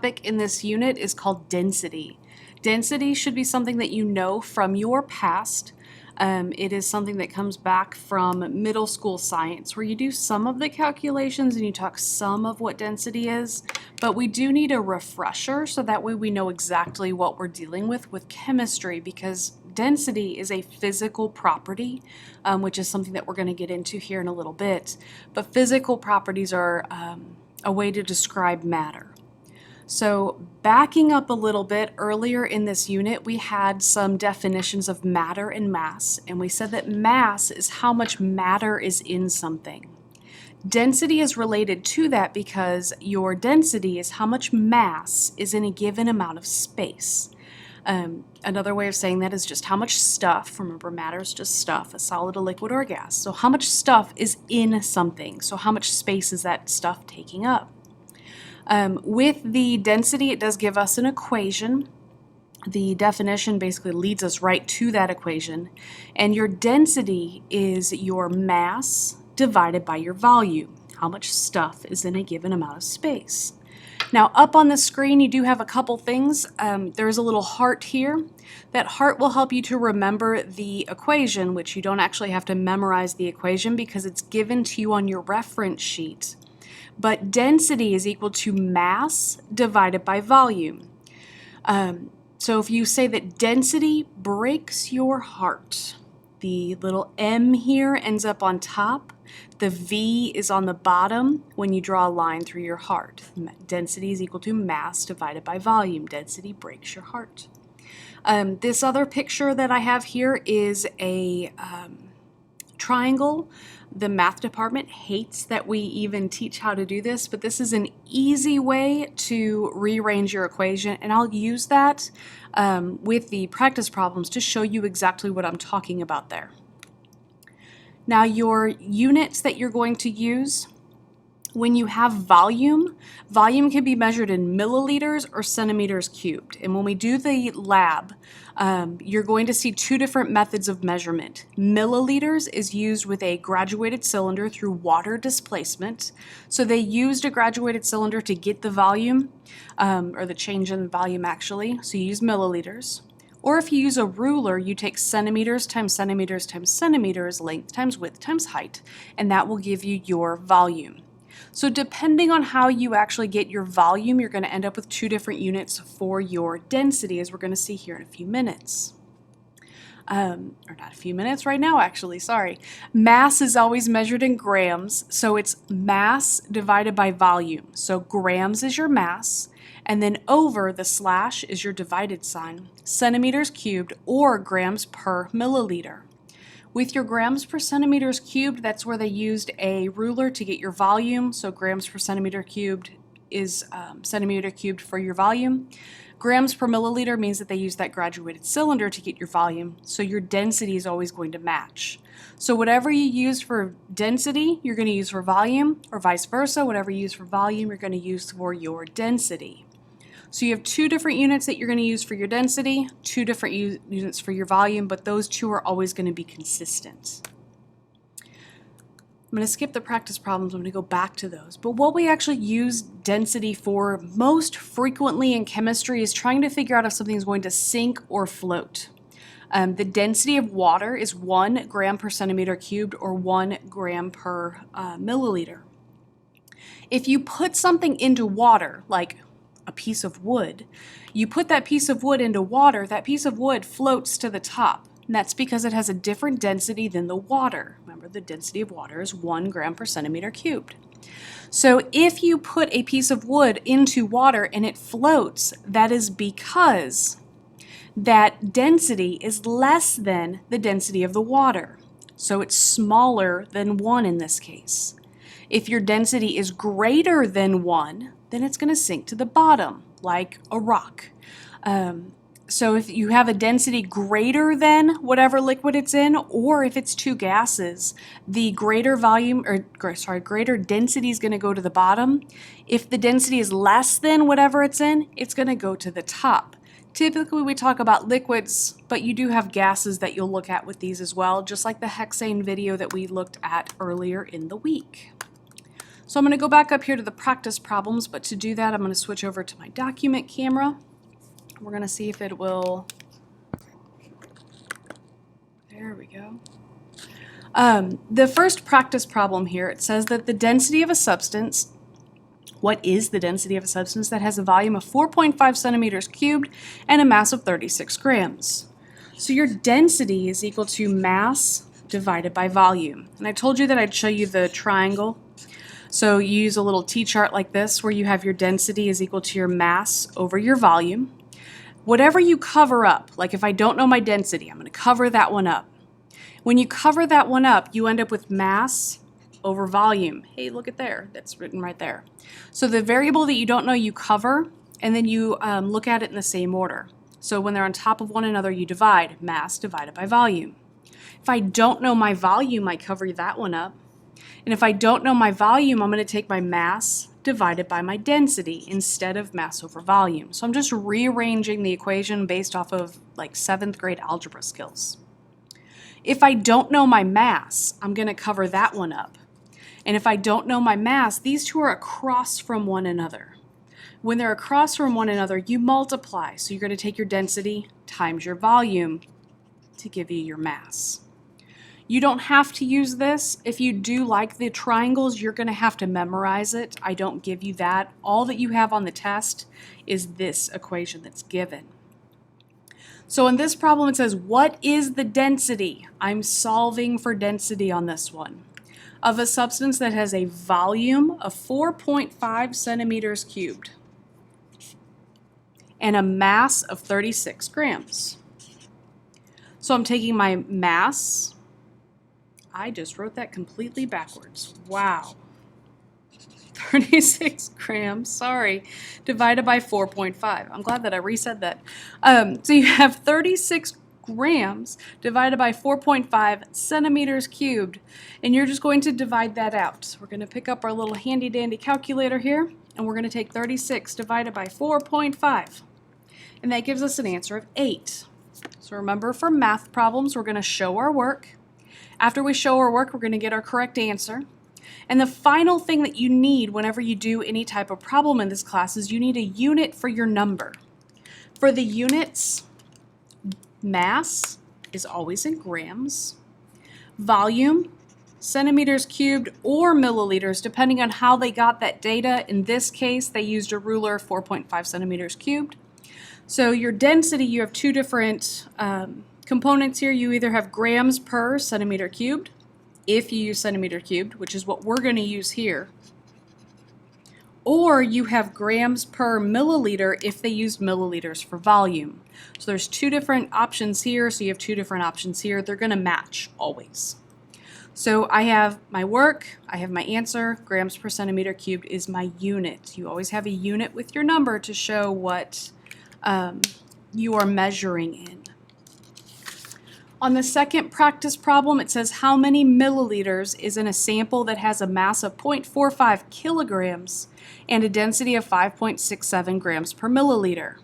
topic in this unit is called density. Density should be something that you know from your past. It is something that comes back from middle school science, where you do some of the calculations and you talk some of what density is, but we do need a refresher so that way we know exactly what we're dealing with chemistry, because density is a physical property, which is something that we're going to get into here in a little bit. But physical properties are a way to describe matter. So backing up a little bit, earlier in this unit we had some definitions of matter and mass, and we said that mass is how much matter is in something. Density is related to that because your density is how much mass is in a given amount of space. Another way of saying that is just how much stuff, remember matter is just stuff, a solid, a liquid, or a gas. So how much stuff is in something, so how much space is that stuff taking up? With the density, it does give us an equation. The definition basically leads us right to that equation. And your density is your mass divided by your volume, how much stuff is in a given amount of space. Now, up on the screen, you do have a couple things. There's a little heart here. That heart will help you to remember the equation, which you don't actually have to memorize the equation because it's given to you on your reference sheet. But density is equal to mass divided by volume. So if you say that density breaks your heart, the little M here ends up on top. The V is on the bottom when you draw a line through your heart. Density is equal to mass divided by volume. Density breaks your heart. This other picture that I have here is a triangle. The math department hates that we even teach how to do this, but this is an easy way to rearrange your equation, and I'll use that with the practice problems to show you exactly what I'm talking about there. Now, your units that you're going to use, when you have volume can be measured in milliliters or centimeters cubed. And when we do the lab, you're going to see two different methods of measurement. Milliliters is used with a graduated cylinder through water displacement. So they used a graduated cylinder to get the volume, or the change in volume actually. So you use milliliters. Or if you use a ruler, you take centimeters times centimeters times centimeters, length times width times height, and that will give you your volume. So depending on how you actually get your volume, you're going to end up with two different units for your density, as we're going to see here in a few minutes. Or not a few minutes, right now actually, sorry. Mass is always measured in grams, so it's mass divided by volume. So grams is your mass, and then over the slash is your divided sign, centimeters cubed or grams per milliliter. With your grams per centimeters cubed, that's where they used a ruler to get your volume. So grams per centimeter cubed is centimeter cubed for your volume. Grams per milliliter means that they use that graduated cylinder to get your volume. So your density is always going to match. So whatever you use for density, you're going to use for volume, or vice versa. Whatever you use for volume, you're going to use for your density. So you have two different units that you're going to use for your density, two different units for your volume, but those two are always going to be consistent. I'm going to skip the practice problems. I'm going to go back to those. But what we actually use density for most frequently in chemistry is trying to figure out if something is going to sink or float. The density of water is 1 gram per centimeter cubed or 1 gram per milliliter. If you put something into water, like a piece of wood, you put that piece of wood into water, that piece of wood floats to the top. And that's because it has a different density than the water. Remember, the density of water is 1 gram per centimeter cubed. So if you put a piece of wood into water and it floats, that is because that density is less than the density of the water. So it's smaller than 1 in this case. If your density is greater than 1, then it's going to sink to the bottom, like a rock. So if you have a density greater than whatever liquid it's in, or if it's two gases, the greater density is going to go to the bottom. If the density is less than whatever it's in, it's going to go to the top. Typically we talk about liquids, but you do have gases that you'll look at with these as well, just like the hexane video that we looked at earlier in the week. So I'm going to go back up here to the practice problems, but to do that I'm going to switch over to my document camera. We're going to see if it will, there we go. The first practice problem here, it says that the density of a substance, what is the density of a substance that has a volume of 4.5 centimeters cubed and a mass of 36 grams? So your density is equal to mass divided by volume. And I told you that I'd show you the triangle. So you use a little T-chart like this where you have your density is equal to your mass over your volume. Whatever you cover up, like if I don't know my density, I'm going to cover that one up. When you cover that one up, you end up with mass over volume. Hey, look at there. That's written right there. So the variable that you don't know, you cover, and then you look at it in the same order. So when they're on top of one another, you divide. Mass divided by volume. If I don't know my volume, I cover that one up. And if I don't know my volume, I'm going to take my mass divided by my density instead of mass over volume. So I'm just rearranging the equation based off of like 7th grade algebra skills. If I don't know my mass, I'm going to cover that one up. And if I don't know my mass, these two are across from one another. When they're across from one another, you multiply. So you're going to take your density times your volume to give you your mass. You don't have to use this. If you do like the triangles, you're going to have to memorize it. I don't give you that. All that you have on the test is this equation that's given. So in this problem, it says, what is the density? I'm solving for density on this one. Of a substance that has a volume of 4.5 centimeters cubed and a mass of 36 grams. So I'm taking my mass. I just wrote that completely backwards. Wow. 36 grams, sorry, divided by 4.5. I'm glad that I resaid that. So you have 36 grams divided by 4.5 centimeters cubed, and you're just going to divide that out. So we're going to pick up our little handy dandy calculator here, and we're going to take 36 divided by 4.5, and that gives us an answer of 8. So remember, for math problems, we're going to show our work. After we show our work, we're going to get our correct answer. And the final thing that you need whenever you do any type of problem in this class is you need a unit for your number. For the units, mass is always in grams, volume, centimeters cubed or milliliters, depending on how they got that data. In this case, they used a ruler, 4.5 centimeters cubed. So your density, you have two different components here. You either have grams per centimeter cubed, if you use centimeter cubed, which is what we're going to use here, or you have grams per milliliter if they used milliliters for volume. So there's two different options here, so you have two different options here. They're going to match always. So I have my work, I have my answer, grams per centimeter cubed is my unit. You always have a unit with your number to show what you are measuring in. On the second practice problem, it says how many milliliters is in a sample that has a mass of 0.45 kilograms and a density of 5.67 grams per milliliter.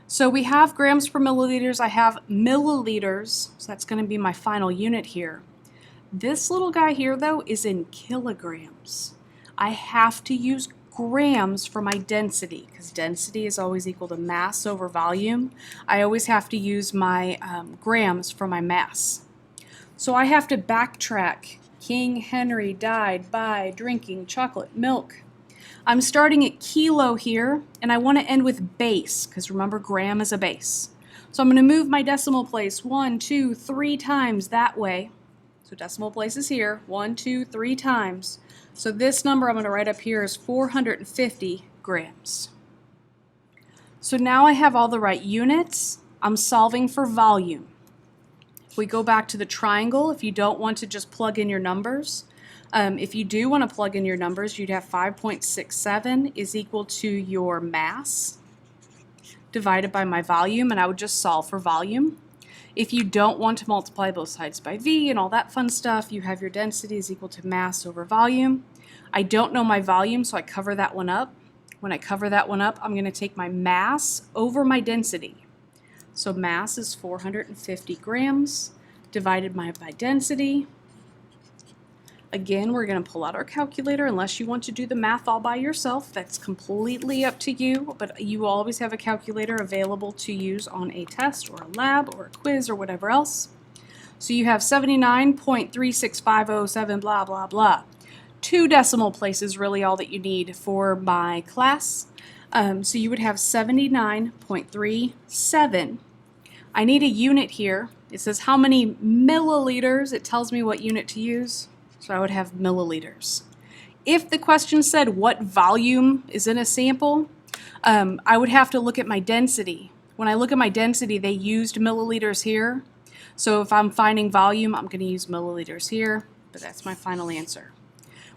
So we have grams per milliliters, I have milliliters, so that's going to be my final unit here. This little guy here, though, is in kilograms. I have to use grams for my density, because density is always equal to mass over volume. I always have to use my grams for my mass. So I have to backtrack. King Henry died by drinking chocolate milk. I'm starting at kilo here, and I want to end with base, because remember, gram is a base. So I'm going to move my decimal place 1, 2, 3 times that way. So decimal place is here, 1, 2, 3 times. So this number I'm going to write up here is 450 grams. So now I have all the right units. I'm solving for volume. If we go back to the triangle, if you don't want to just plug in your numbers, if you do want to plug in your numbers, you'd have 5.67 is equal to your mass divided by my volume, and I would just solve for volume. If you don't want to multiply both sides by V and all that fun stuff, you have your density is equal to mass over volume. I don't know my volume, so I cover that one up. When I cover that one up, I'm going to take my mass over my density. So mass is 450 grams divided by my density. Again, we're going to pull out our calculator unless you want to do the math all by yourself. That's completely up to you, but you always have a calculator available to use on a test or a lab or a quiz or whatever else. So you have 79.36507 blah blah blah. 2 decimal places really all that you need for my class. So you would have 79.37. I need a unit here. It says how many milliliters. It tells me what unit to use. So I would have milliliters. If the question said what volume is in a sample, I would have to look at my density. When I look at my density, they used milliliters here. So if I'm finding volume, I'm going to use milliliters here, but that's my final answer.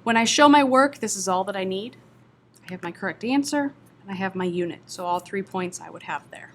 When I show my work, this is all that I need. I have my correct answer, and I have my unit. So all 3 points I would have there.